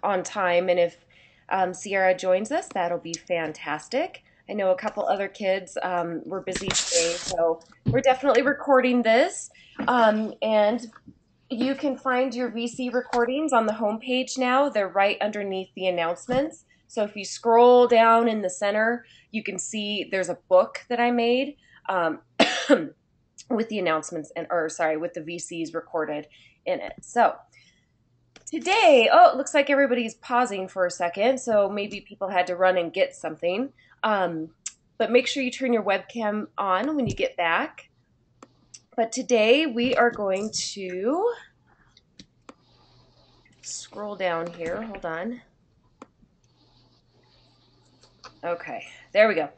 on time, and if Sierra joins us, that'll be fantastic. I know a couple other kids were busy today, so we're definitely recording this. And you can find your VC recordings on the homepage now. They're right underneath the announcements. So if you scroll down in the center, you can see there's a book that I made with the announcements or sorry, with the VCs recorded in it. So today, oh, it looks like everybody's pausing for a second, so maybe people had to run and get something. But make sure you turn your webcam on when you get back. But today we are going to scroll down here. Hold on. Okay, there we go.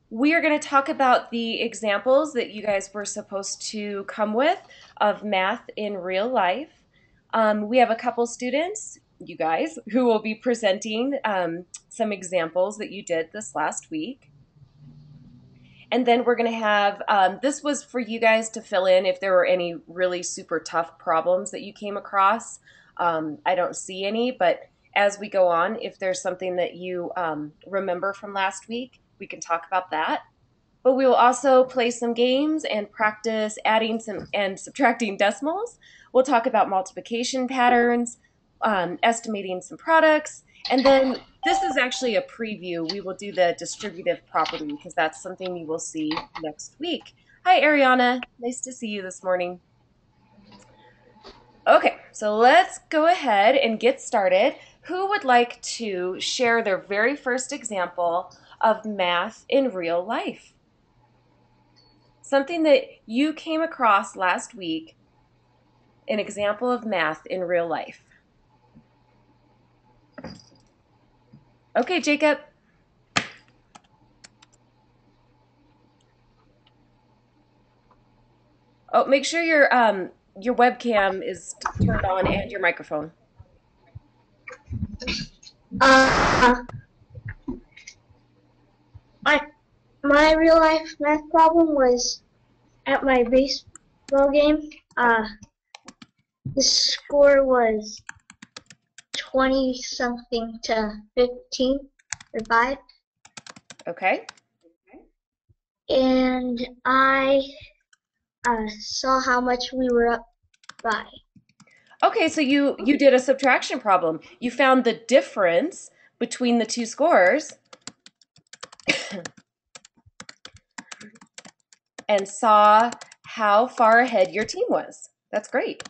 We are going to talk about the examples that you guys were supposed to come with of math in real life. We have a couple students, you guys, who will be presenting some examples that you did this last week. And then we're going to have, this was for you guys to fill in if there were any really super tough problems that you came across. I don't see any, but as we go on, if there's something that you remember from last week, we can talk about that. But we will also play some games and practice adding some and subtracting decimals. We'll talk about multiplication patterns, estimating some products, and then this is actually a preview. We will do the distributive property because that's something you will see next week. Hi, Ariana. Nice to see you this morning. Okay, so let's go ahead and get started. Who would like to share their very first example of math in real life? Something that you came across last week, an example of math in real life. Okay, Jacob. Oh, make sure your webcam is turned on and your microphone. Uh, my real life math problem was at my baseball game. The score was 20 something to 15 or 5. Okay. And I saw how much we were up by. Okay, so you did a subtraction problem. You found the difference between the two scores and saw how far ahead your team was. That's great.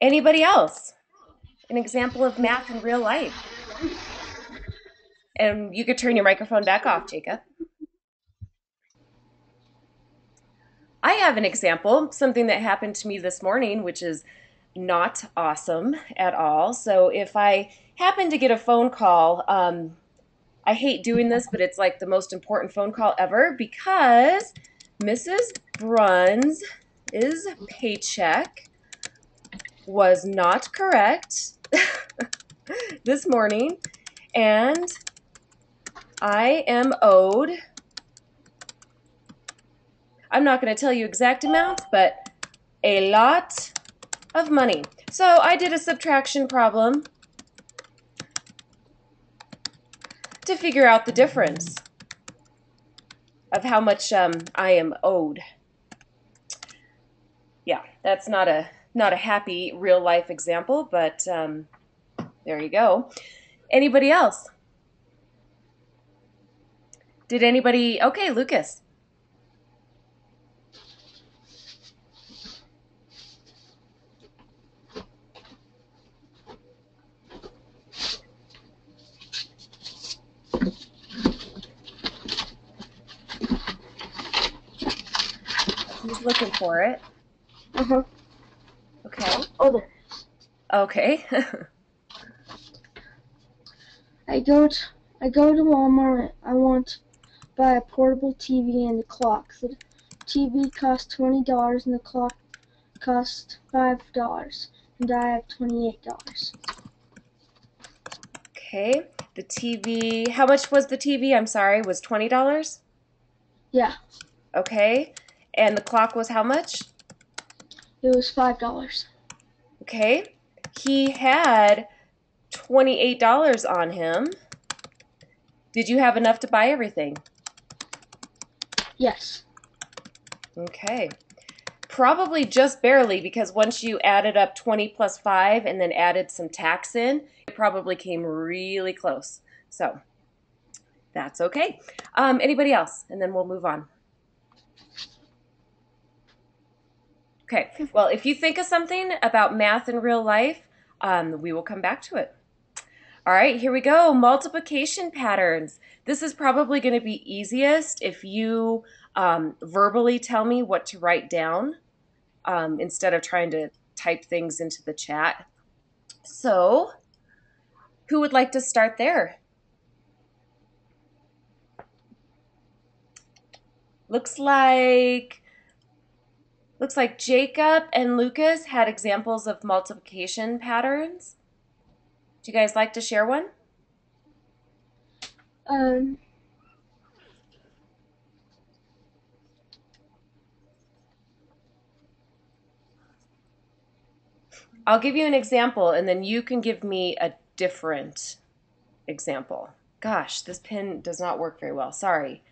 Anybody else? An example of math in real life. And you could turn your microphone back off, Jacob. I have an example, something that happened to me this morning, which is not awesome at all. So if I happen to get a phone call, I hate doing this, but it's like the most important phone call ever because Mrs. Bruns' paycheck was not correct this morning, and I am owed, I'm not going to tell you exact amounts, but a lot of money. So I did a subtraction problem to figure out the difference of how much I am owed. Yeah, that's not a happy real life example, but there you go. Anybody else? Did anybody? Okay, Lucas. He's looking for it. Okay. Oh, there. Okay. I go to Walmart. I want to buy a portable TV and the clock. The TV costs $20 and the clock costs $5, and I have $28. Okay. The TV, how much was the TV? I'm sorry, was $20? Yeah. Okay. And the clock was how much? It was $5. Okay. He had $28 on him. Did you have enough to buy everything? Yes. Okay. Probably just barely because once you added up 20 plus 5 and then added some tax in, it probably came really close. So that's okay. Anybody else? And then we'll move on. Okay. Well, if you think of something about math in real life, we will come back to it. All right, here we go. Multiplication patterns. This is probably going to be easiest if you verbally tell me what to write down instead of trying to type things into the chat. So, who would like to start there? Looks like Jacob and Lucas had examples of multiplication patterns. Do you guys like to share one? Um, I'll give you an example and then you can give me a different example. Gosh, this pen does not work very well. Sorry.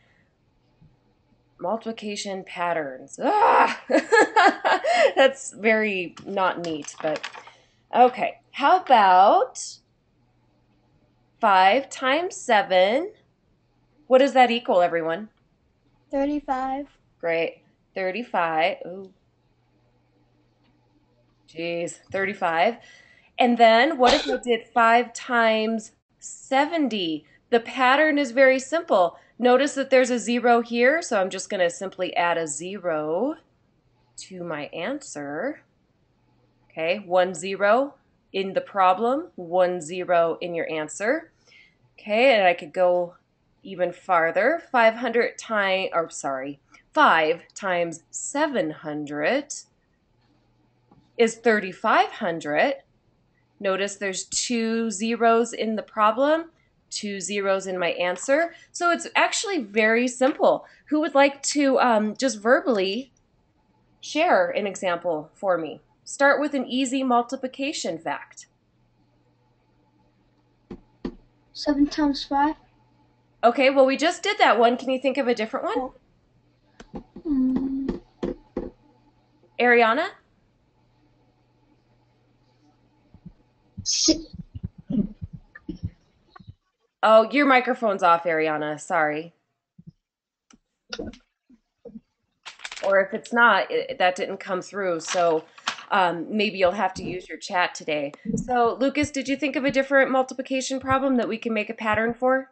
Multiplication patterns. Ah! That's very not neat, but okay. How about 5 times 7? What does that equal, everyone? 35. Great. 35. Ooh, geez. 35. And then what if I did 5 times 70? The pattern is very simple. Notice that there's a 0 here, so I'm just going to simply add a 0 to my answer. Okay, 1 0 in the problem, 1 0 in your answer. Okay, and I could go even farther. 500 times, or sorry, 5 times 700 is 3,500. Notice there's 2 zeros in the problem, 2 zeros in my answer. So it's actually very simple. Who would like to just verbally share an example for me? Start with an easy multiplication fact. 7 times 5. Okay, well, we just did that one. Can you think of a different one? Oh. Mm, Ariana? si- Oh, your microphone's off, Ariana. Sorry. Or if it's not, that didn't come through. So maybe you'll have to use your chat today. So, Lucas, did you think of a different multiplication problem that we can make a pattern for?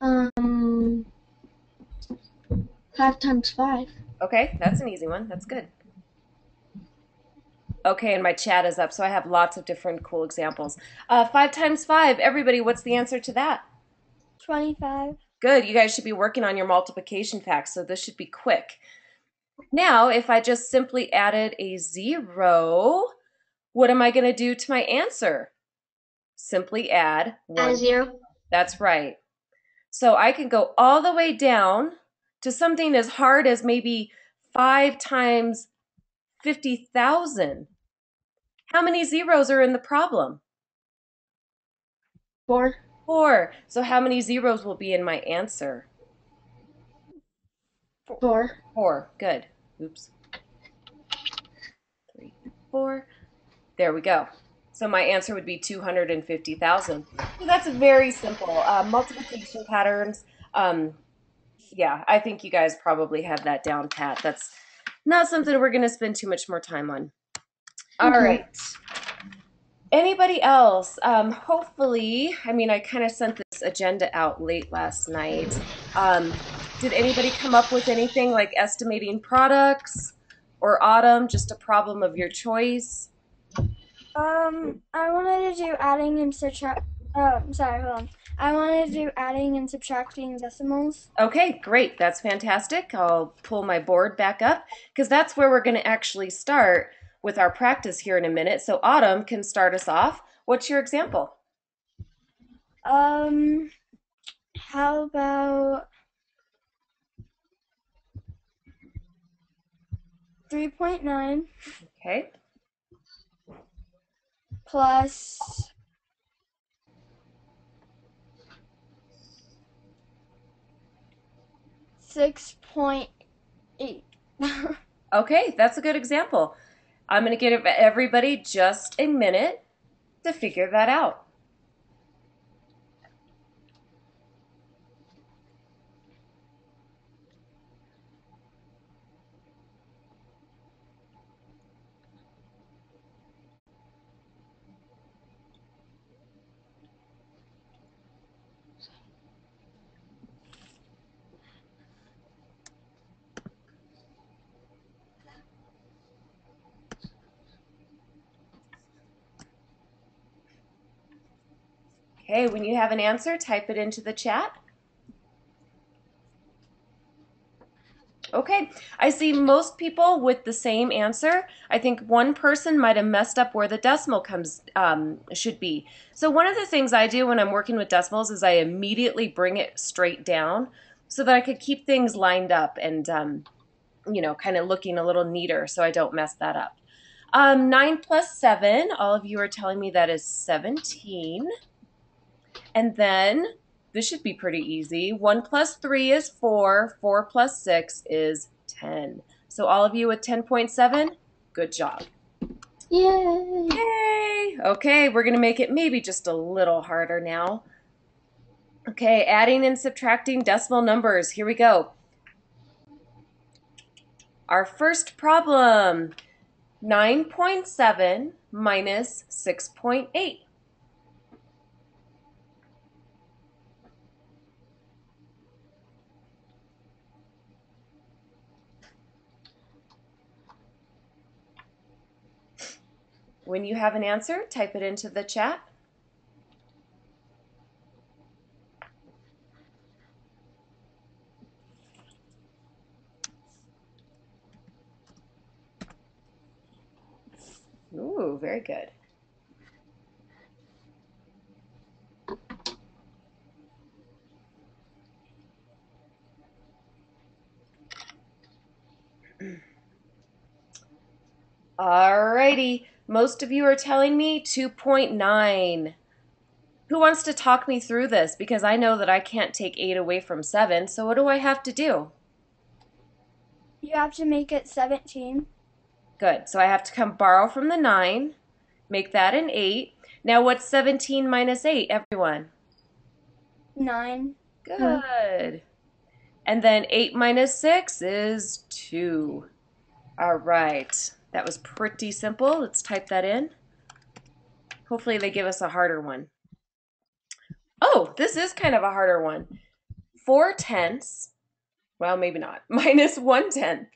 um, 5 times 5. Okay, that's an easy one. That's good. Okay, and my chat is up, so I have lots of different cool examples. 5 times 5, everybody, what's the answer to that? 25. Good, you guys should be working on your multiplication facts, so this should be quick. Now, if I just simply added a 0, what am I going to do to my answer? Simply add Add a 1. 0. That's right. So I can go all the way down to something as hard as maybe 5 times 50,000. How many zeros are in the problem? 4. 4. So how many zeros will be in my answer? 4. 4. Good. Oops. 3, 4. There we go. So my answer would be 250,000. So that's very simple. Multiplication patterns. Um, yeah, I think you guys probably have that down pat. That's not something we're going to spend too much more time on. All Okay. right. Anybody else? Hopefully, I mean, I kind of sent this agenda out late last night. Did anybody come up with anything like estimating products or Autumn, just a problem of your choice? I wanted to do adding and subtract. Sorry, hold on. I wanted to do adding and subtracting decimals. Okay, great. That's fantastic. I'll pull my board back up because that's where we're going to actually start with our practice here in a minute. So Autumn can start us off. What's your example? Um, how about 3.9 Okay. plus 6.8. Okay, that's a good example. I'm going to give everybody just a minute to figure that out. Okay, when you have an answer, type it into the chat. Okay, I see most people with the same answer. I think one person might have messed up where the decimal should be. So one of the things I do when I'm working with decimals is I immediately bring it straight down so that I could keep things lined up and kind of looking a little neater so I don't mess that up. 9 plus 7, all of you are telling me that is 17. And then this should be pretty easy. 1 plus 3 is 4. 4 plus 6 is 10. So all of you with 10.7, good job. Yay! Yay! Okay, we're going to make it maybe just a little harder now. Okay, adding and subtracting decimal numbers. Here we go. Our first problem, 9.7 minus 6.8. When you have an answer, type it into the chat. Ooh, very good. Alrighty, most of you are telling me 2.9. Who wants to talk me through this? Because I know that I can't take 8 away from 7, so what do I have to do? You have to make it 17. Good, so I have to come borrow from the 9, make that an 8. Now what's 17 minus 8, everyone? 9. Good. And then 8 minus 6 is 2. All right, that was pretty simple. Let's type that in. Hopefully they give us a harder one. Oh, this is kind of a harder one. 4/10, well, maybe not, minus 1/10.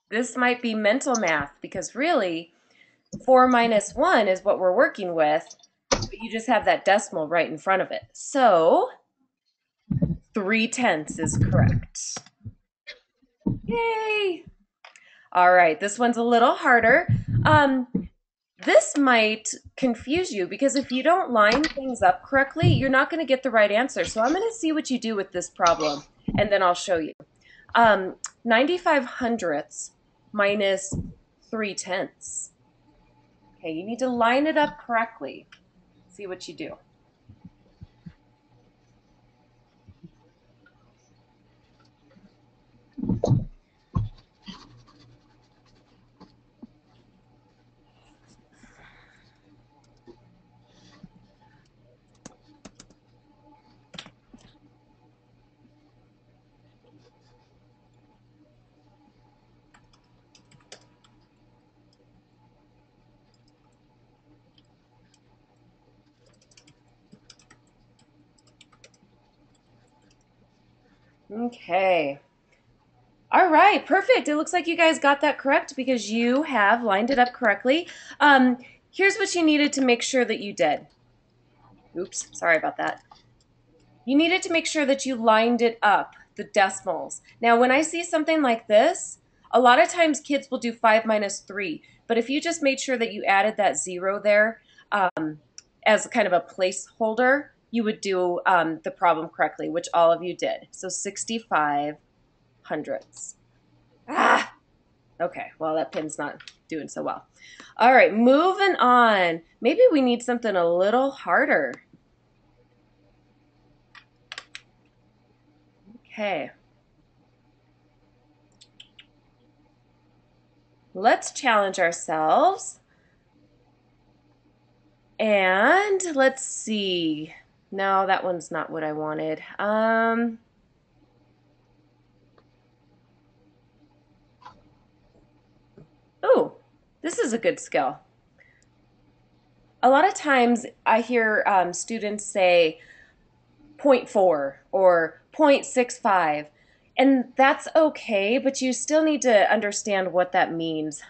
This might be mental math because really 4 minus 1 is what we're working with, but you just have that decimal right in front of it. So 3/10 is correct. Yay! All right, this one's a little harder. This might confuse you because if you don't line things up correctly, you're not going to get the right answer. So I'm going to see what you do with this problem, and then I'll show you. 95 hundredths minus 3/10. Okay, you need to line it up correctly. See what you do. Okay. All right, perfect. It looks like you guys got that correct because you have lined it up correctly. Here's what you needed to make sure that you did. Oops, sorry about that. You needed to make sure that you lined it up, the decimals. Now, when I see something like this, A lot of times kids will do 5 minus 3, but if you just made sure that you added that 0 there as kind of a placeholder, you would do the problem correctly, which all of you did. So 65 hundredths. Ah, okay, well, that pin's not doing so well. All right, moving on. Maybe we need something a little harder. Okay. Let's challenge ourselves. And let's see. No, that one's not what I wanted. Oh, this is a good skill. A lot of times I hear students say 0.4 or 0.65, and that's okay, but you still need to understand what that means.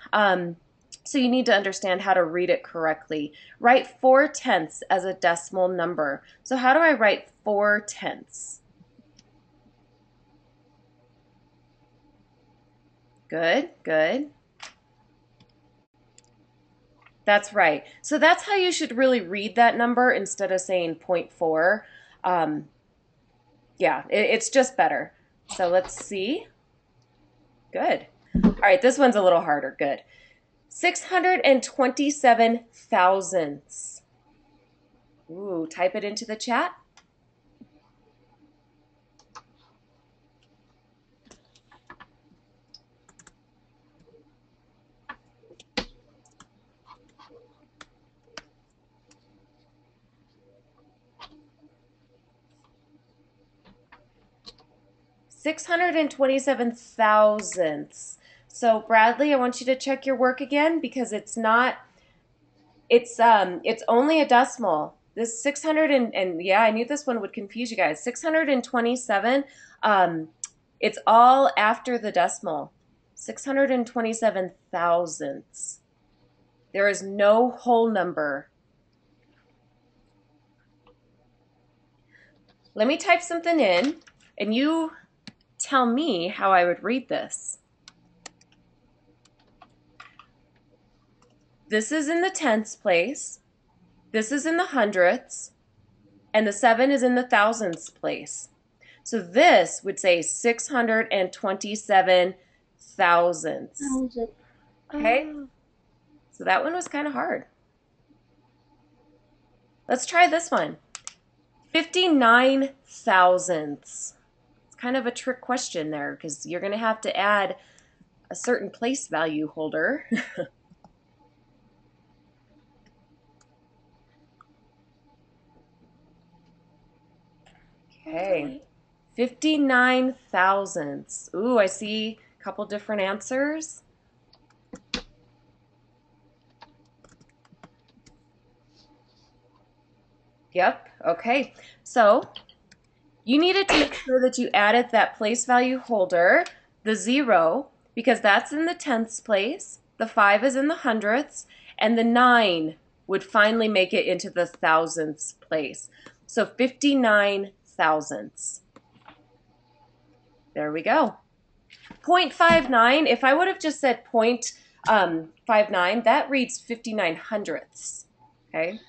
So you need to understand how to read it correctly. Write 4/10 as a decimal number. So how do I write 4/10? Good, good. That's right. So that's how you should really read that number instead of saying 0.4. Yeah, it's just better. So let's see. Good. All right, this one's a little harder. Good. 627 thousandths. Ooh, type it into the chat. $627,000. So Bradley, I want you to check your work again because it's not it's only a decimal. This 600 and yeah, I knew this one would confuse you guys. 627 it's all after the decimal. 627 thousandths. There is no whole number. Let me type something in and you tell me how I would read this. This is in the tenths place, this is in the hundredths, and the 7 is in the thousandths place. So this would say 627 thousandths. Okay? So that one was kind of hard. Let's try this one. 59 thousandths. It's kind of a trick question there because you're going to have to add a certain place value holder. Okay. 59 thousandths. Ooh, I see a couple different answers. Yep, okay. So you needed to make sure that you added that place value holder, the 0, because that's in the tenths place, the 5 is in the hundredths, and the 9 would finally make it into the thousandths place. So 59 thousandths. There we go. 0.59, if I would have just said 0.59, that reads 59 hundredths. Okay?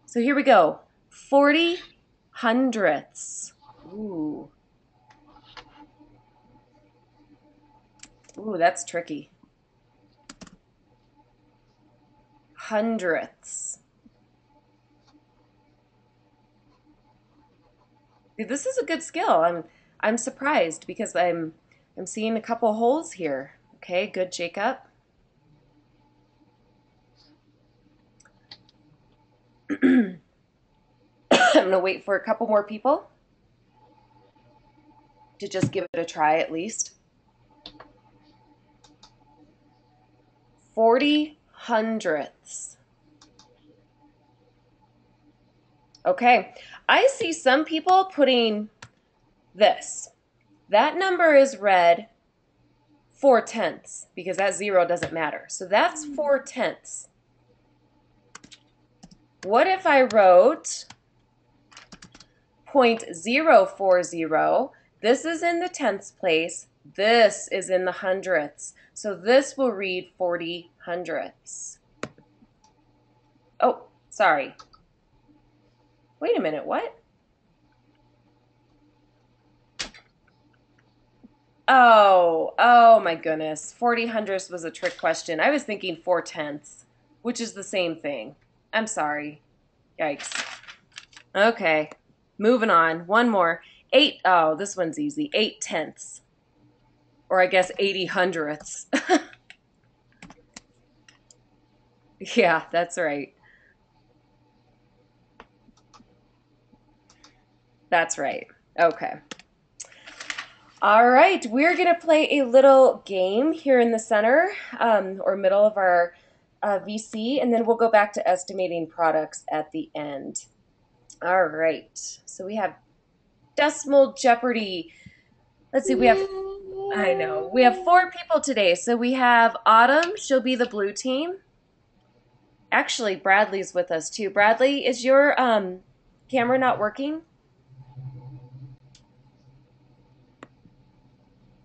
So here we go. 40 hundredths. Ooh. Ooh, that's tricky. Hundredths. This is a good skill. I'm surprised because I'm seeing a couple holes here. Okay, good, Jacob. I'm gonna wait for a couple more people to just give it a try at least. 40 hundredths. Okay, I see some people putting this. That number is read 4/10 because that 0 doesn't matter. So that's 4/10. What if I wrote 0.040? This is in the tenths place. This is in the hundredths. So this will read 40 hundredths. Oh, sorry. Wait a minute, what? Oh my goodness. 40 hundredths was a trick question. I was thinking 4/10, which is the same thing. I'm sorry. Yikes. Okay, moving on. One more. Eight. Oh, this one's easy. 8/10. Or I guess 80 hundredths. Yeah, that's right. That's right. Okay. All right, we're going to play a little game here in the center or middle of our VC, and then we'll go back to estimating products at the end. All right, so we have Decimal Jeopardy. Let's see, I know, we have 4 people today. So we have Autumn, she'll be the blue team. Actually, Bradley's with us too. Bradley, is your camera not working?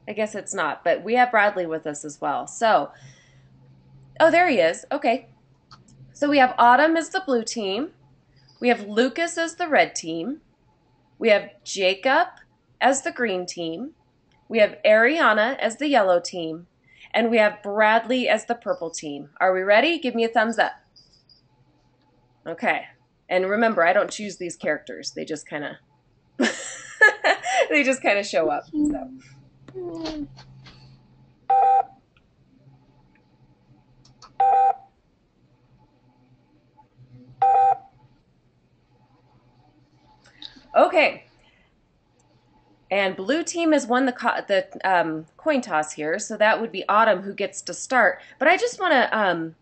I guess it's not, but we have Bradley with us as well. So, oh, there he is. Okay. So we have Autumn as the blue team. We have Lucas as the red team. We have Jacob as the green team. We have Ariana as the yellow team. And we have Bradley as the purple team. Are we ready? Give me a thumbs up. Okay. And remember, I don't choose these characters. They just kind of they just kind of show up. So. Okay. And blue team has won the coin toss here, so that would be Autumn who gets to start. But I just want to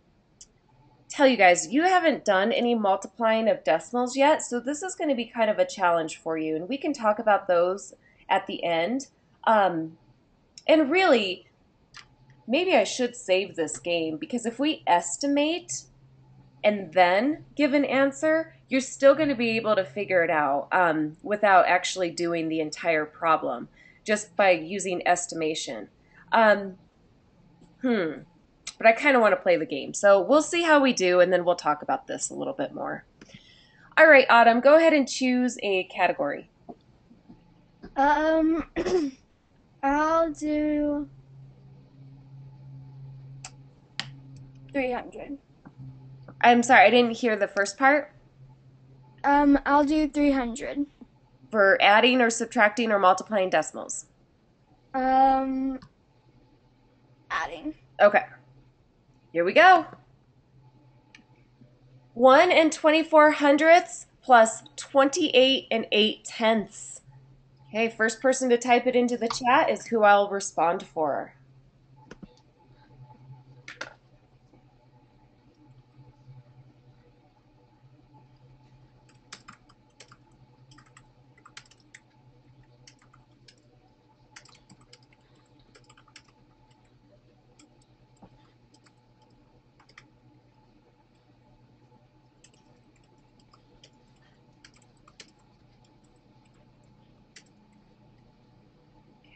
tell you guys, you haven't done any multiplying of decimals yet, so this is going to be kind of a challenge for you, and we can talk about those at the end. And really, maybe I should save this game, because if we estimate and then give an answer, you're still going to be able to figure it out without actually doing the entire problem, just by using estimation. Um, but I kind of want to play the game. So we'll see how we do, and then we'll talk about this a little bit more. All right, Autumn, go ahead and choose a category. I'll do 300. I'm sorry, I didn't hear the first part. I'll do 300. For adding or subtracting or multiplying decimals. Adding. Okay. Here we go. 1 24 hundredths plus 28 8/10. Okay, first person to type it into the chat is who I'll respond for.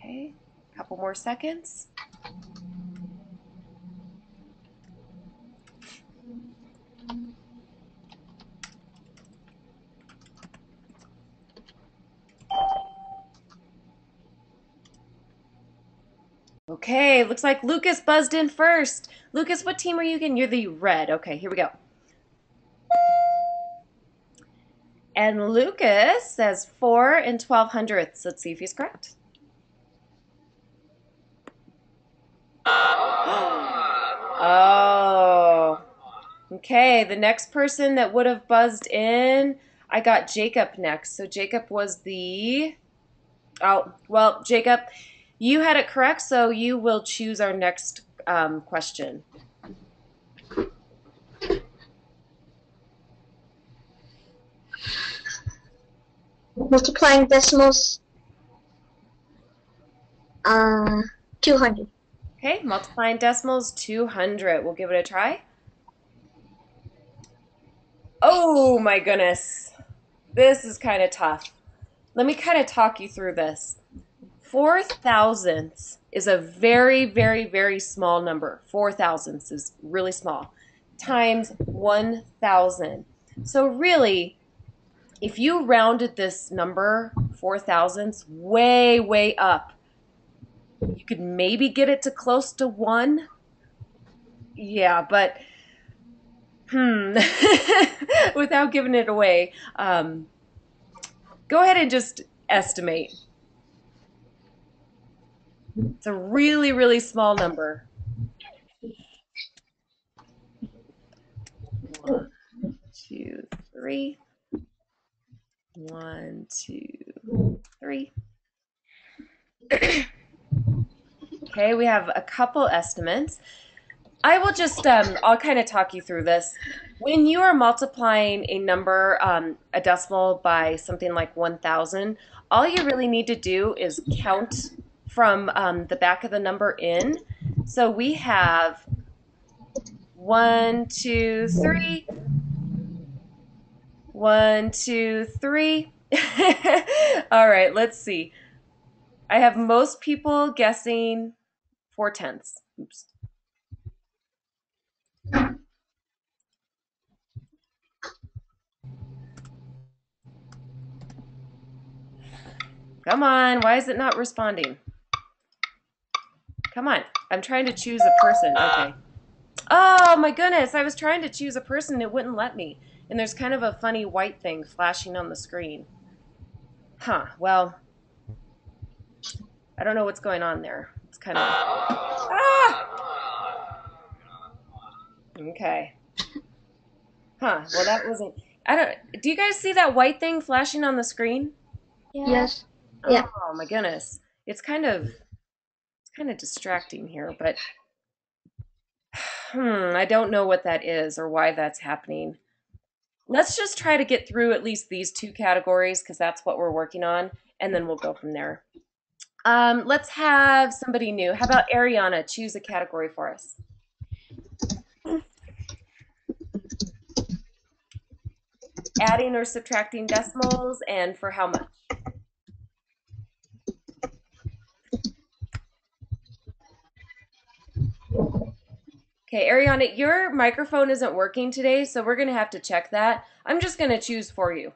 Okay, a couple more seconds. Okay, looks like Lucas buzzed in first. Lucas, what team are you again? You're the red. Okay, here we go. And Lucas says 4 12 hundredths. Let's see if he's correct. Oh. Okay, the next person that would have buzzed in, I got Jacob next. So Jacob was the... Oh, well, Jacob, you had it correct, so you will choose our next question. Multiplying decimals, 200. Okay, multiplying decimals, 200. We'll give it a try. Oh my goodness. This is kind of tough. Let me kind of talk you through this. 4 thousandths is a very, very, very small number. 4 thousandths is really small. Times 1,000. So really, if you rounded this number, 4 thousandths, way, way up, you could maybe get it to close to 1. Yeah, but without giving it away, go ahead and just estimate. It's a really, really small number. 1, 2, 3. 1, 2, 3. Okay, we have a couple estimates. I will just, I'll kind of talk you through this. When you are multiplying a number, a decimal by something like 1,000, all you really need to do is count from the back of the number in. So we have 1, 2, 3. 1, 2, 3. All right, let's see. I have most people guessing 4 tenths. Oops. Come on, why is it not responding? Come on, I'm trying to choose a person. Okay. Oh my goodness, I was trying to choose a person and it wouldn't let me. And there's kind of a funny white thing flashing on the screen. Huh, well, I don't know what's going on there. It's kind of... Ah! Okay. Huh, well that wasn't... Do you guys see that white thing flashing on the screen? Yeah. Yes. Yeah. Oh my goodness. It's kind of distracting here, but I don't know what that is or why that's happening. Let's just try to get through at least these 2 categories because that's what we're working on, and then we'll go from there. Let's have somebody new. How about Ariana? Choose a category for us. Adding or subtracting decimals, and for how much? Okay, Ariana, your microphone isn't working today, so we're going to have to check that. I'm just going to choose for you.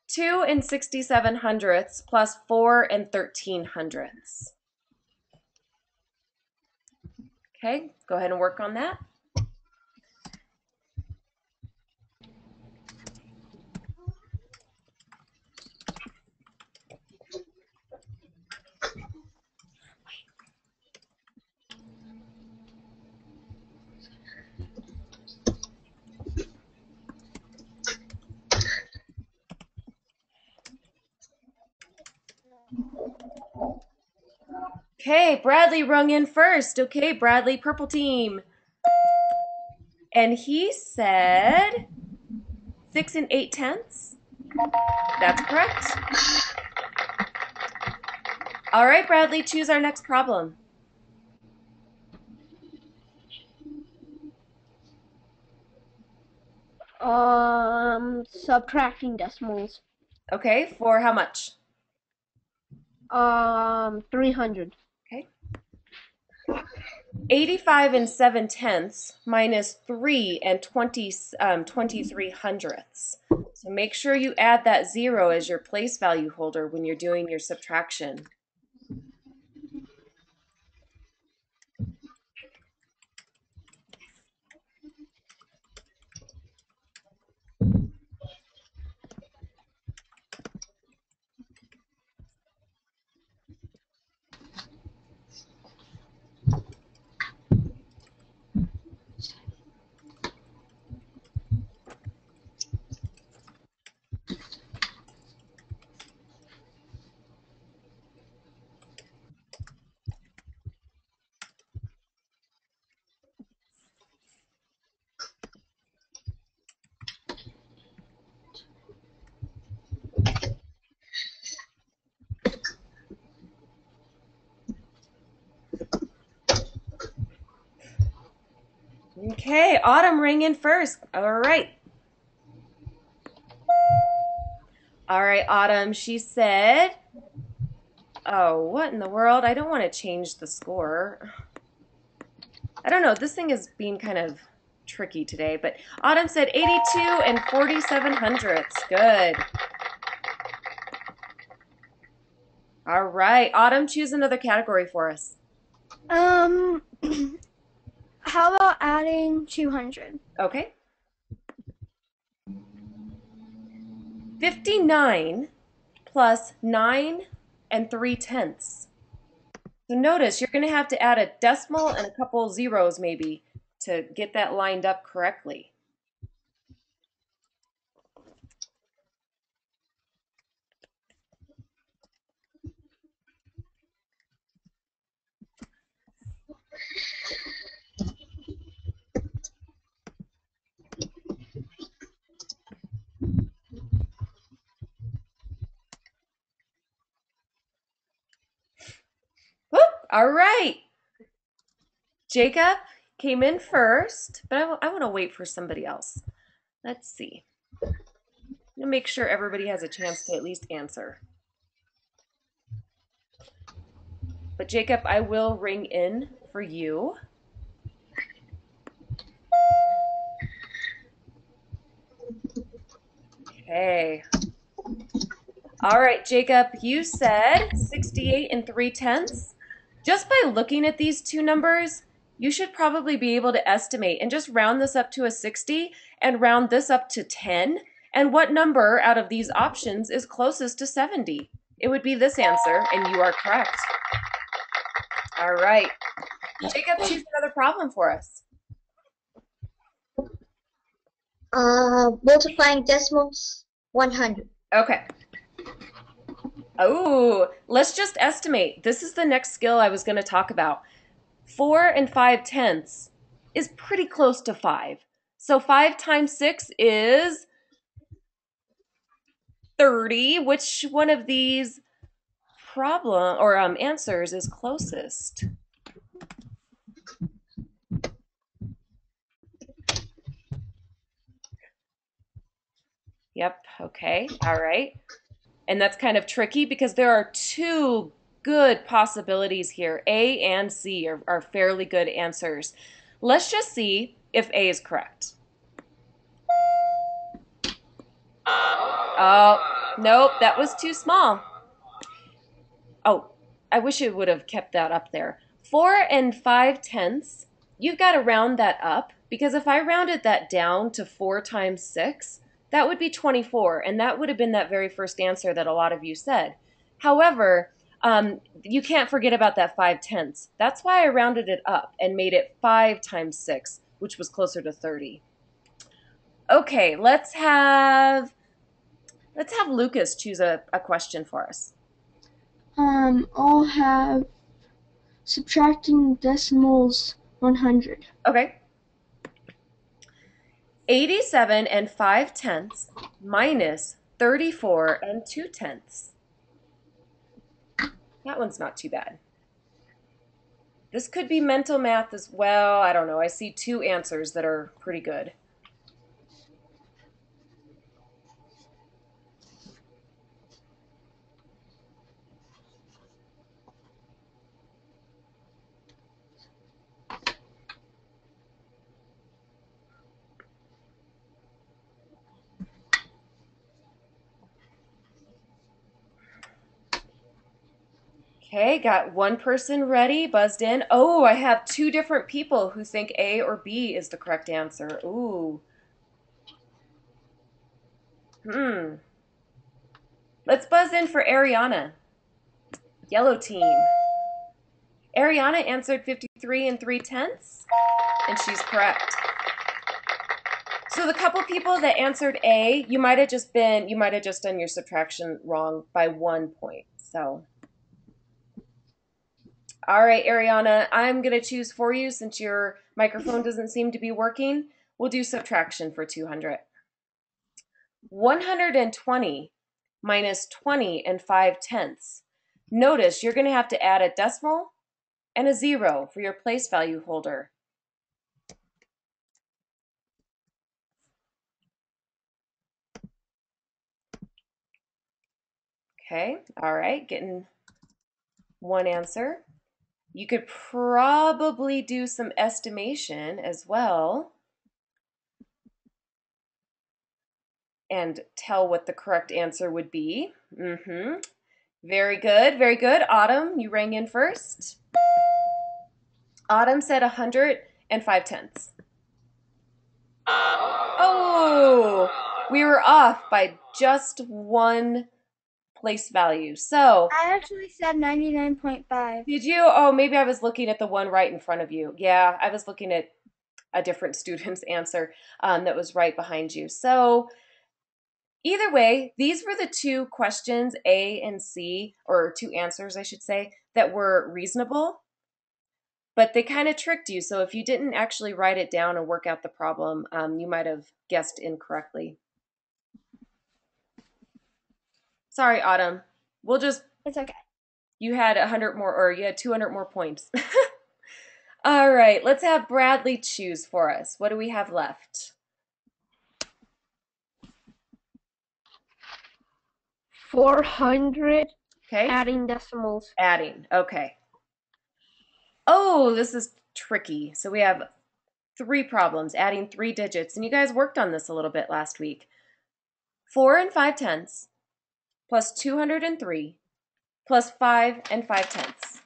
2 and 67 hundredths plus 4 and 13 hundredths. Okay, go ahead and work on that. Okay, Bradley rung in first. Okay, Bradley, purple team. And he said 6 and 8 tenths. That's correct. All right, Bradley, choose our next problem. Subtracting decimals. Okay, for how much? 300. Okay. 85 and 7 tenths minus 3 and 23 hundredths. So make sure you add that 0 as your place value holder when you're doing your subtraction. Okay, Autumn rang in first. All right. All right, Autumn, she said Oh, what in the world? I don't want to change the score. I don't know. This thing is being kind of tricky today, but Autumn said 82 and 47 hundredths. Good. All right. Autumn, choose another category for us. How about adding 200? Okay. 59 plus 9 and 3/10. So notice you're going to have to add a decimal and a couple zeros maybe to get that lined up correctly. Whoop, all right. Jacob came in first, but I want to wait for somebody else. Let's see. I'm going to make sure everybody has a chance to at least answer. But Jacob, I will ring in for you. Okay. All right, Jacob, you said 68 and 3/10. Just by looking at these two numbers, you should probably be able to estimate and just round this up to a 60 and round this up to 10. And what number out of these options is closest to 70? It would be this answer, and you are correct. All right. Jacob, choose another problem for us. Multiplying decimals, 100. Okay. Oh, let's just estimate. This is the next skill I was going to talk about. 4 and 5/10 is pretty close to 5. So 5 times 6 is 30. Which one of these answers is closest? Yep, okay, all right. And that's kind of tricky because there are two good possibilities here. A and C are fairly good answers. Let's just see if A is correct. Oh, nope, that was too small. Oh, I wish it would have kept that up there. 4 and 5/10, you've got to round that up because if I rounded that down to 4 times 6, that would be 24, and that would have been that very first answer that a lot of you said. However, you can't forget about that 5/10. That's why I rounded it up and made it 5 times 6, which was closer to 30. Okay, let's have Lucas choose a question for us. I'll have subtracting decimals 100. Okay. 87 and 5/10 minus 34 and 2/10. That one's not too bad. This could be mental math as well. I don't know. I see two answers that are pretty good. Okay, got one person ready, buzzed in. Oh, I have two different people who think A or B is the correct answer. Ooh. Let's buzz in for Ariana. Yellow team. Ariana answered 53 and 3/10, and she's correct. So the couple people that answered A, you might have just done your subtraction wrong by 1 point. So, all right, Ariana, I'm going to choose for you since your microphone doesn't seem to be working. We'll do subtraction for 200. 120 minus 20 and 5/10. Notice you're going to have to add a decimal and a 0 for your place value holder. Okay, all right, getting one answer. You could probably do some estimation as well and tell what the correct answer would be. Very good, very good. Autumn, you rang in first. Autumn said 105 tenths. Oh, we were off by just one place value. So, I actually said 99.5. did you? Oh, maybe I was looking at the one right in front of you. Yeah, I was looking at a different student's answer that was right behind you. So, either way, these were the two questions, A and C, or two answers, I should say, that were reasonable, but they kind of tricked you. So if you didn't actually write it down and work out the problem, you might have guessed incorrectly. Sorry, Autumn. It's okay. You had 100 more, or you had 200 more points. All right, let's have Bradley choose for us. What do we have left? 400. Okay. Adding decimals. Adding. Okay. Oh, this is tricky. So we have 3 problems, adding 3 digits. And you guys worked on this a little bit last week. 4 and 5 tenths plus 203 plus 5 and 5 tenths.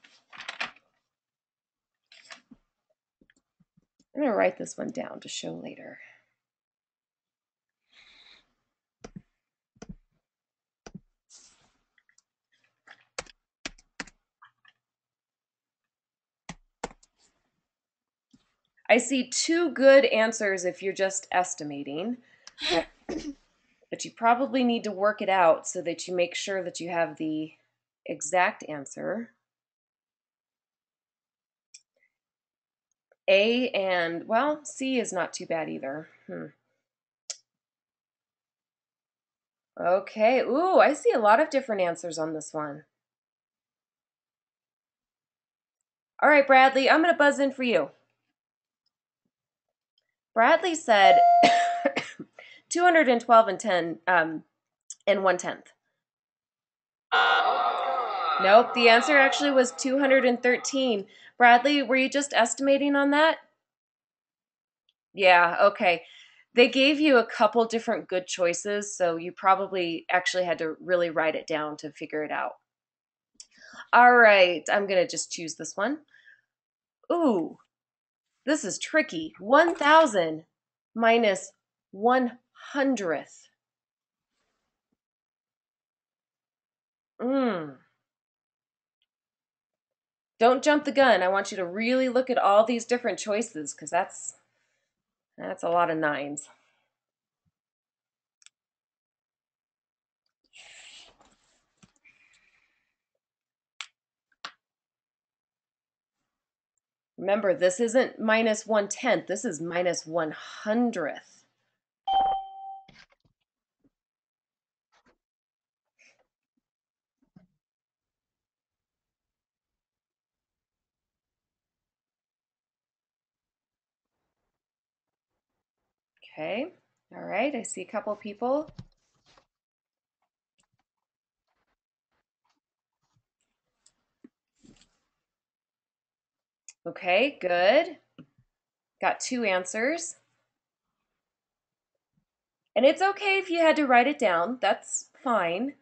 I'm going to write this one down to show later. I see 2 good answers if you're just estimating, but you probably need to work it out so that you make sure that you have the exact answer. A and, well, C is not too bad either. Okay, ooh, I see a lot of different answers on this one. All right, Bradley, I'm going to buzz in for you. Bradley said 212 and 10 and 1/10. Nope, the answer actually was 213. Bradley, were you just estimating on that? Yeah, okay. They gave you a couple different good choices, so you probably actually had to really write it down to figure it out. All right, I'm going to just choose this one. Ooh, this is tricky. 1,000 minus 100th. Don't jump the gun. I want you to really look at all these different choices because that's a lot of 9s. Remember, this isn't minus 1/10. This is minus 100th. Okay. All right. I see a couple people. Okay, good. Got 2 answers. And it's okay if you had to write it down. That's fine.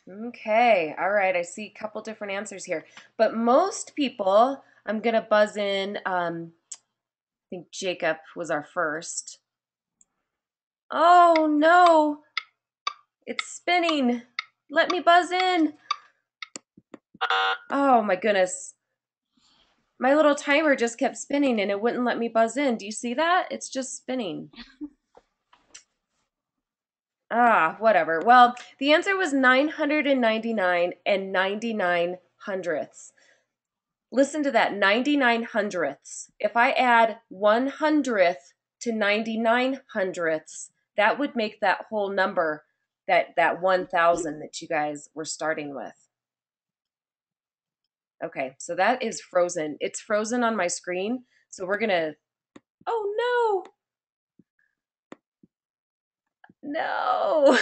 Okay, all right, I see a couple different answers here. But most people, I'm going to buzz in, I think Jacob was our first. Oh no, it's spinning. Let me buzz in. Oh my goodness. My little timer just kept spinning and it wouldn't let me buzz in. Do you see that? It's just spinning. Ah, whatever. Well, the answer was 999 and 99 hundredths. Listen to that, 99 hundredths. If I add 100th to 99 hundredths, that would make that whole number, that 1,000 that you guys were starting with. Okay, so that is frozen. It's frozen on my screen. So we're gonna, oh no, no.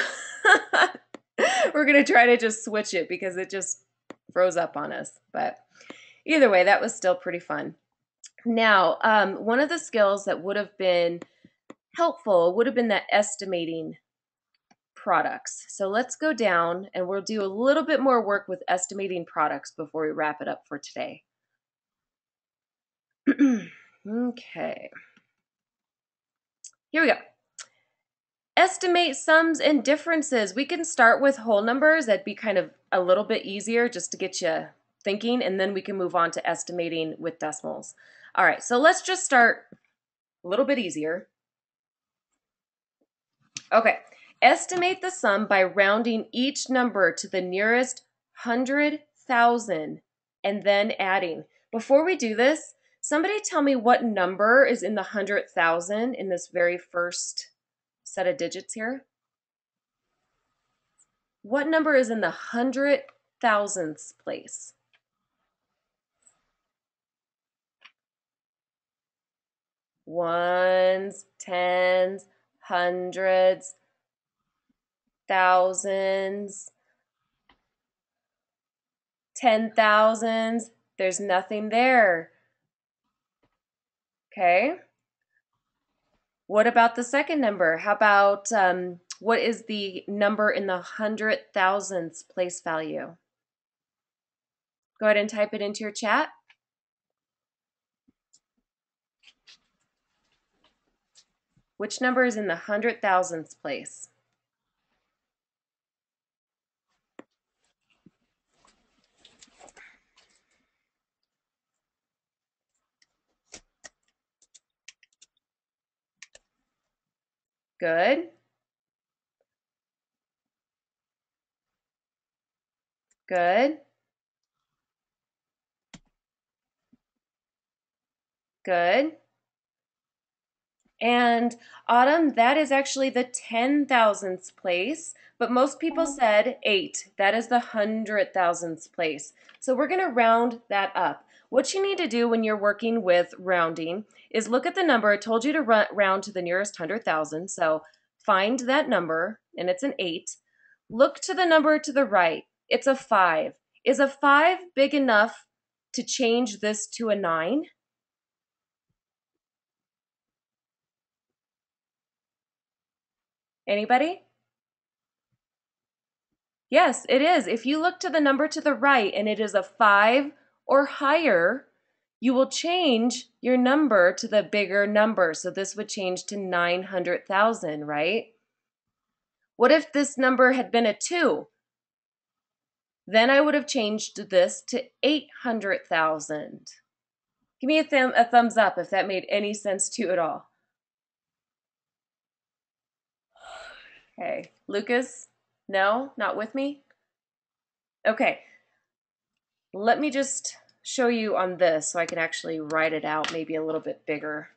We're gonna try to just switch it because it just froze up on us. But either way, that was still pretty fun. Now, one of the skills that would have been helpful would have been that estimating products. So let's go down and we'll do a little bit more work with estimating products before we wrap it up for today. Okay. Here we go. Estimate sums and differences. We can start with whole numbers. That'd be kind of a little bit easier just to get you thinking, and then we can move on to estimating with decimals. All right, so let's just start a little bit easier. Okay, estimate the sum by rounding each number to the nearest 100,000 and then adding. Before we do this, somebody tell me what number is in the 100,000 in this very first set of digits here. What number is in the 100,000ths place? Ones, tens, hundreds, thousands, 10,000s. There's nothing there. Okay. What about the second number? How about what is the number in the 100,000ths place value? Go ahead and type it into your chat. Which number is in the 100,000ths place? Good. Good. Good. And Autumn, that is actually the 10,000ths place, but most people said 8. That is the 100,000ths place. So we're going to round that up. What you need to do when you're working with rounding is look at the number. I told you to round to the nearest 100,000. So find that number, and it's an 8. Look to the number to the right. It's a 5. Is a 5 big enough to change this to a 9? Anybody? Yes, it is. If you look to the number to the right and it is a 5 or higher, you will change your number to the bigger number. So this would change to 900,000, right? What if this number had been a 2? Then I would have changed this to 800,000. Give me a thumbs up if that made any sense to you at all. Okay, Lucas? No, not with me? Okay, let me just show you on this so I can actually write it out maybe a little bit bigger.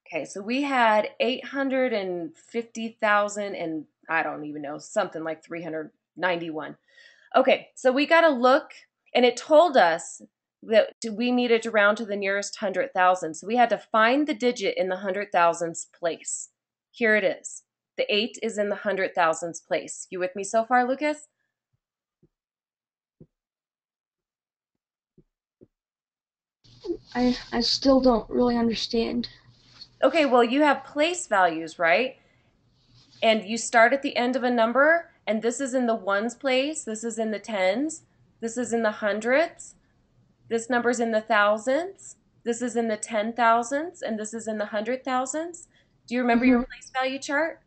Okay, so we had 850,000 and I don't even know, something like 391. Okay, so we got to look, and it told us that we needed to round to the nearest 100,000. So we had to find the digit in the 100,000ths place. Here it is. The 8 is in the 100,000ths place. You with me so far, Lucas? I still don't really understand. Okay, well, you have place values, right? And you start at the end of a number, and this is in the ones place, this is in the tens, this is in the hundreds, this number's in the thousands, this is in the 10,000s, and this is in the 100,000s. Do you remember your place value chart?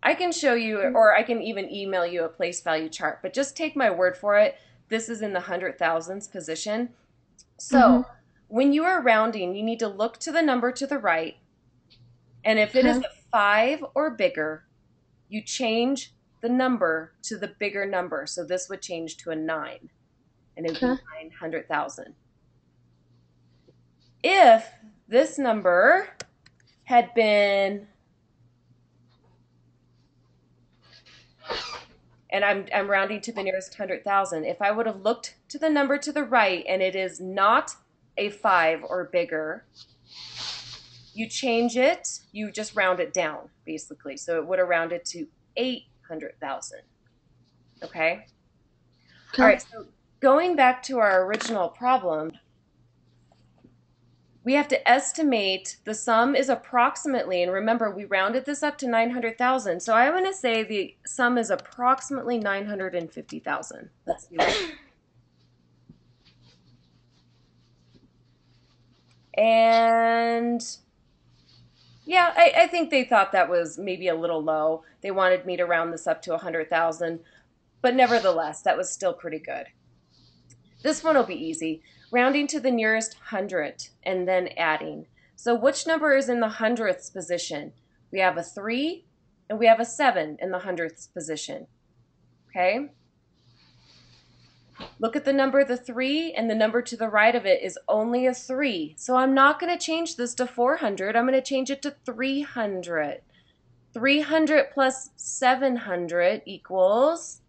I can show you, or I can even email you a place value chart, but just take my word for it. This is in the 100,000s position. So when you are rounding, you need to look to the number to the right, and if it is a 5 or bigger, you change the number to the bigger number. So this would change to a 9, and it would be 900,000. If this number had been and I'm rounding to the nearest 100,000. If I would have looked to the number to the right and it is not a 5 or bigger, you change it, you just round it down, basically. So it would have rounded to 800,000. Okay? All right, so going back to our original problem, we have to estimate the sum is approximately, and remember, we rounded this up to 900,000. So I'm going to say the sum is approximately 950,000. Let's see that. And yeah, I think they thought that was maybe a little low. They wanted me to round this up to 100,000, but nevertheless, that was still pretty good. This one will be easy. Rounding to the nearest hundred and then adding. So which number is in the hundredths position? We have a 3 and we have a 7 in the hundredths position. Okay? Look at the number, the 3, and the number to the right of it is only a 3. So I'm not going to change this to 400. I'm going to change it to 300. 300 plus 700 equals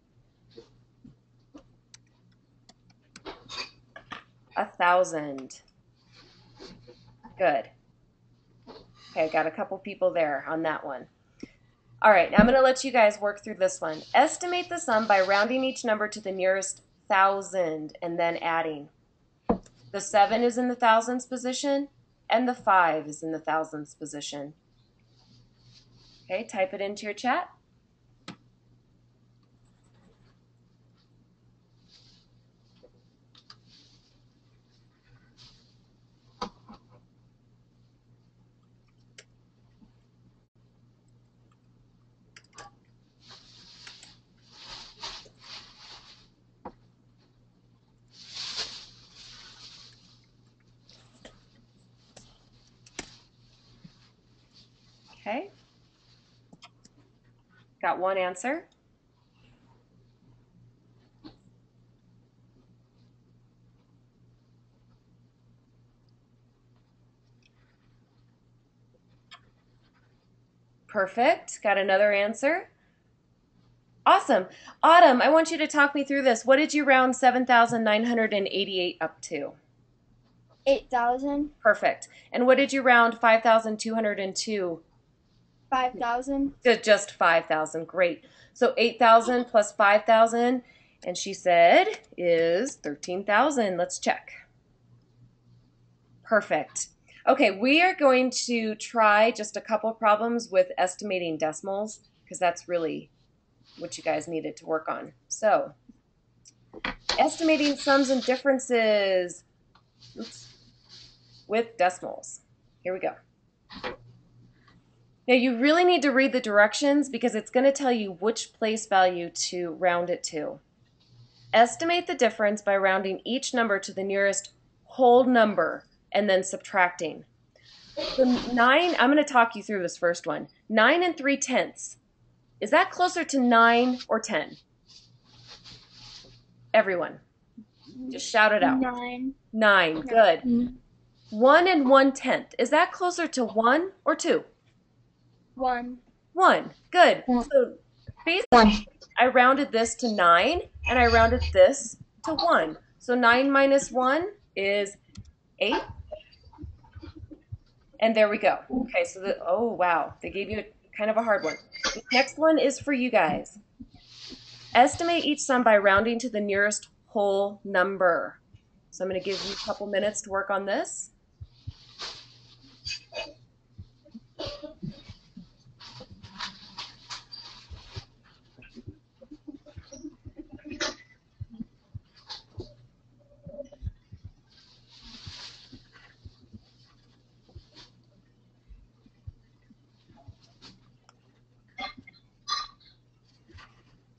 1,000. Good. Okay, got a couple people there on that one. All right, now I'm going to let you guys work through this one. Estimate the sum by rounding each number to the nearest 1,000 and then adding. The 7 is in the thousands position, and the 5 is in the thousands position. Okay, type it into your chat. Okay. Got one answer. Perfect. Got another answer. Awesome. Autumn, I want you to talk me through this. What did you round 7,988 up to? 8,000. Perfect. And what did you round 5,202? 5,000. Just 5,000. Great. So 8,000 plus 5,000, and she said is 13,000. Let's check. Perfect. Okay, we are going to try just a couple problems with estimating decimals because that's really what you guys needed to work on. So, estimating sums and differences with decimals. Here we go. Now you really need to read the directions because it's going to tell you which place value to round it to. Estimate the difference by rounding each number to the nearest whole number and then subtracting. So 9, I'm going to talk you through this first one. 9 and 3/10. Is that closer to 9 or 10? Everyone, just shout it out. 9. 9, good. 1 and 1/10. Is that closer to 1 or 2? 1. 1, good. So basically, I rounded this to 9 and I rounded this to 1. So 9 minus 1 is 8. And there we go. Okay, so oh wow, they gave you kind of a hard one. The next one is for you guys. Estimate each sum by rounding to the nearest whole number. So I'm going to give you a couple minutes to work on this.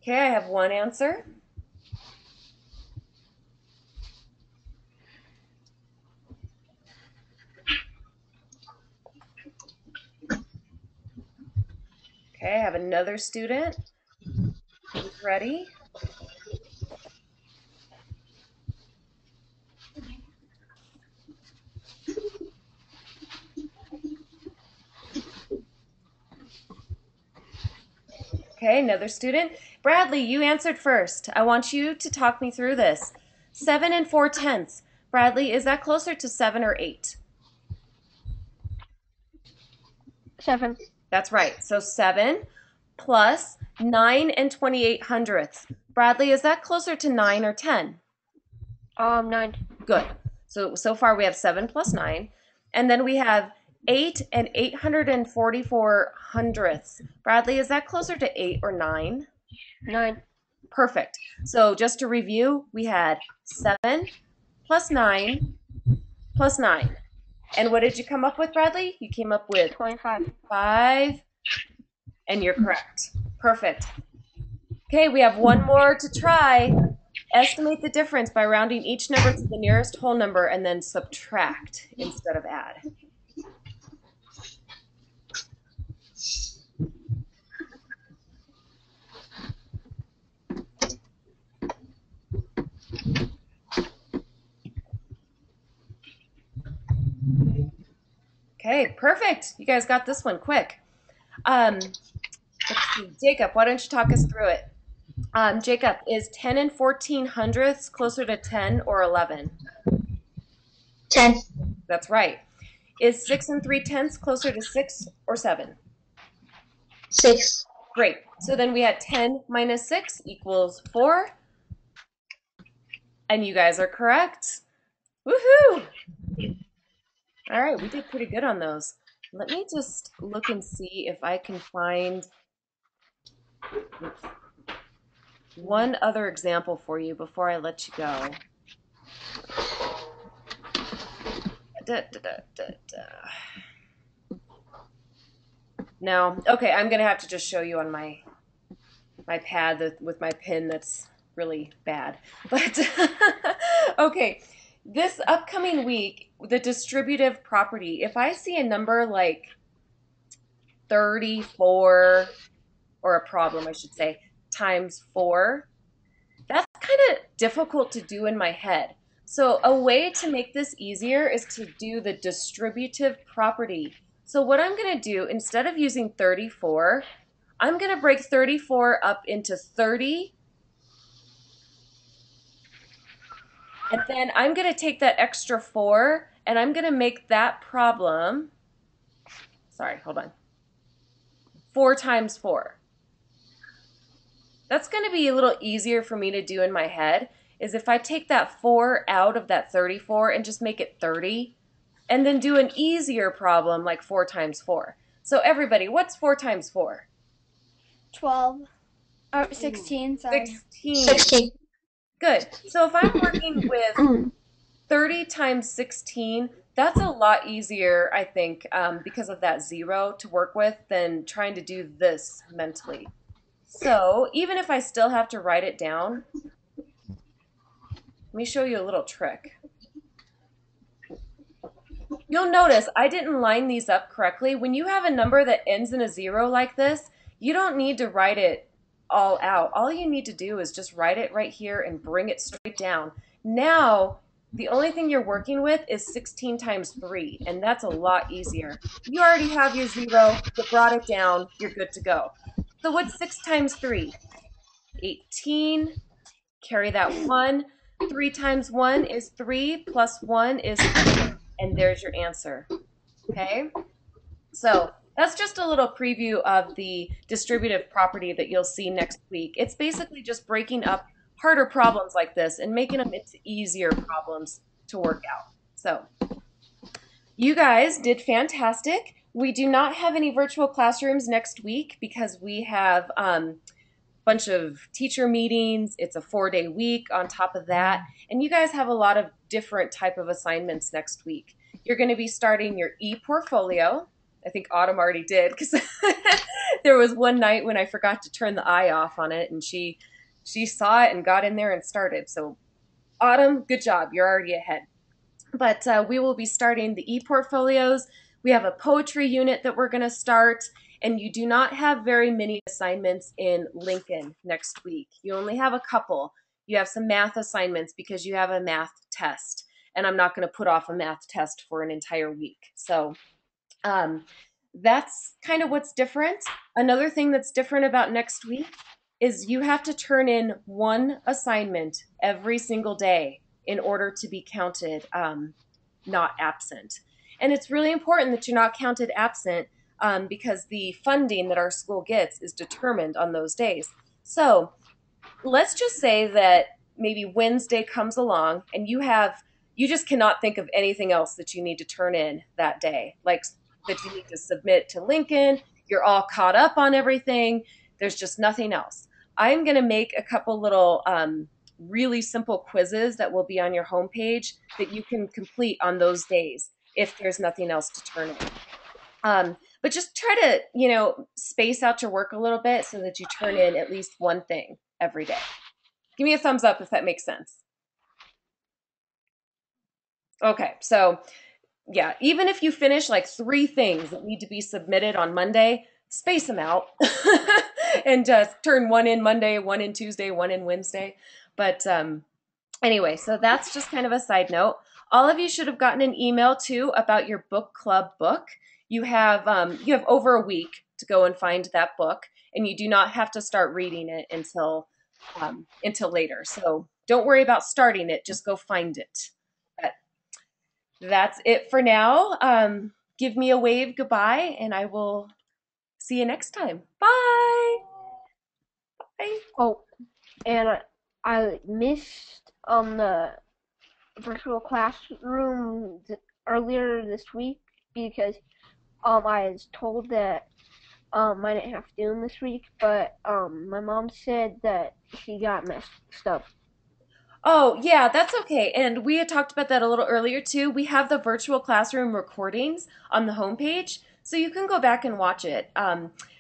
Okay, I have one answer. Okay, I have another student who's ready. Okay, another student. If Bradley, you answered first. I want you to talk me through this. 7 and 4/10. Bradley, is that closer to 7 or 8? 7. That's right. So 7 plus 9 and 28/100. Bradley, is that closer to 9 or 10? 9. Good. So far we have 7 plus 9. And then we have 8 and 844/100. Bradley, is that closer to 8 or 9? 9. Perfect. So just to review, we had 7 plus 9 plus 9. And what did you come up with, Bradley? You came up with 25. 5, and you're correct. Perfect. Okay, we have one more to try. Estimate the difference by rounding each number to the nearest whole number and then subtract instead of add. Okay, perfect. You guys got this one quick. Let's see. Jacob, why don't you talk us through it? Jacob, is 10 and 14/100 closer to 10 or 11? 10. That's right. Is 6 and 3/10 closer to 6 or 7? 6. Great. So then we had 10 minus 6 equals 4. And you guys are correct. Woohoo! All right, we did pretty good on those. Let me just look and see if I can find one other example for you before I let you go. No. Okay, I'm going to have to just show you on my pad with my pen that's really bad. But okay, this upcoming week, the distributive property, if I see a number like 34, or a problem, I should say, times 4, that's kind of difficult to do in my head. So a way to make this easier is to do the distributive property. So what I'm going to do, instead of using 34, I'm going to break 34 up into 30. And then I'm going to take that extra 4 and I'm going to make that problem, sorry, hold on, 4 times 4. That's going to be a little easier for me to do in my head, is if I take that 4 out of that 34 and just make it 30, and then do an easier problem like 4 times 4. So everybody, what's 4 times 4? 12. 16, sorry. 16. 16. Good. So if I'm working with 30 times 16, that's a lot easier, I think, because of that 0 to work with than trying to do this mentally. So even if I still have to write it down, let me show you a little trick. You'll notice I didn't line these up correctly. When you have a number that ends in a 0 like this, you don't need to write it all out. All you need to do is just write it right here and bring it straight down. Now, the only thing you're working with is 16 times 3, and that's a lot easier. You already have your 0, you brought it down, you're good to go. So what's 6 times 3? 18. Carry that 1. 3 times 1 is 3, plus 1 is 4, and there's your answer. Okay? So that's just a little preview of the distributive property that you'll see next week. It's basically just breaking up harder problems like this and making them into easier problems to work out. So you guys did fantastic. We do not have any virtual classrooms next week because we have bunch of teacher meetings. It's a 4-day week on top of that. And you guys have a lot of different type of assignments next week. You're going to be starting your e-portfolio. I think Autumn already did because there was one night when I forgot to turn the eye off on it and she saw it and got in there and started. So Autumn, good job. You're already ahead. But we will be starting the e-portfolios. We have a poetry unit that we're going to start. And you do not have very many assignments in Lincoln next week. You only have a couple. You have some math assignments because you have a math test. And I'm not going to put off a math test for an entire week. So that's kind of what's different. Another thing that's different about next week is you have to turn in one assignment every single day in order to be counted not absent. And it's really important that you're not counted absent because the funding that our school gets is determined on those days. So let's just say that maybe Wednesday comes along and you just cannot think of anything else that you need to turn in that day, like that you need to submit to Lincoln. You're all caught up on everything. There's just nothing else. I'm going to make a couple little really simple quizzes that will be on your homepage that you can complete on those days if there's nothing else to turn in. But just try to, space out your work a little bit so that you turn in at least one thing every day. Give me a thumbs up if that makes sense. Okay, so yeah, even if you finish like 3 things that need to be submitted on Monday, space them out and just turn one in Monday, one in Tuesday, one in Wednesday. But anyway, so that's just kind of a side note. All of you should have gotten an email too about your book club book. You have over a week to go and find that book, and you do not have to start reading it until later. So don't worry about starting it; just go find it. But that's it for now. Give me a wave goodbye, and I will see you next time. Bye. Bye. Oh, and I missed the virtual classroom earlier this week because I was told that I didn't have to do them this week, but my mom said that she got messed up. Oh, yeah, that's okay. And we had talked about that a little earlier too. We have the virtual classroom recordings on the homepage, so you can go back and watch it.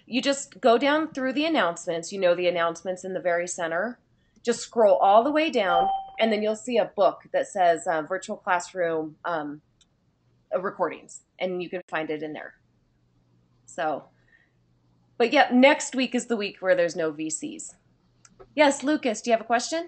You just go down through the announcements, the announcements in the very center. Just scroll all the way down, and then you'll see a book that says virtual classroom recordings, and you can find it in there. So, but yeah, next week is the week where there's no VCs. Yes, Lucas, do you have a question?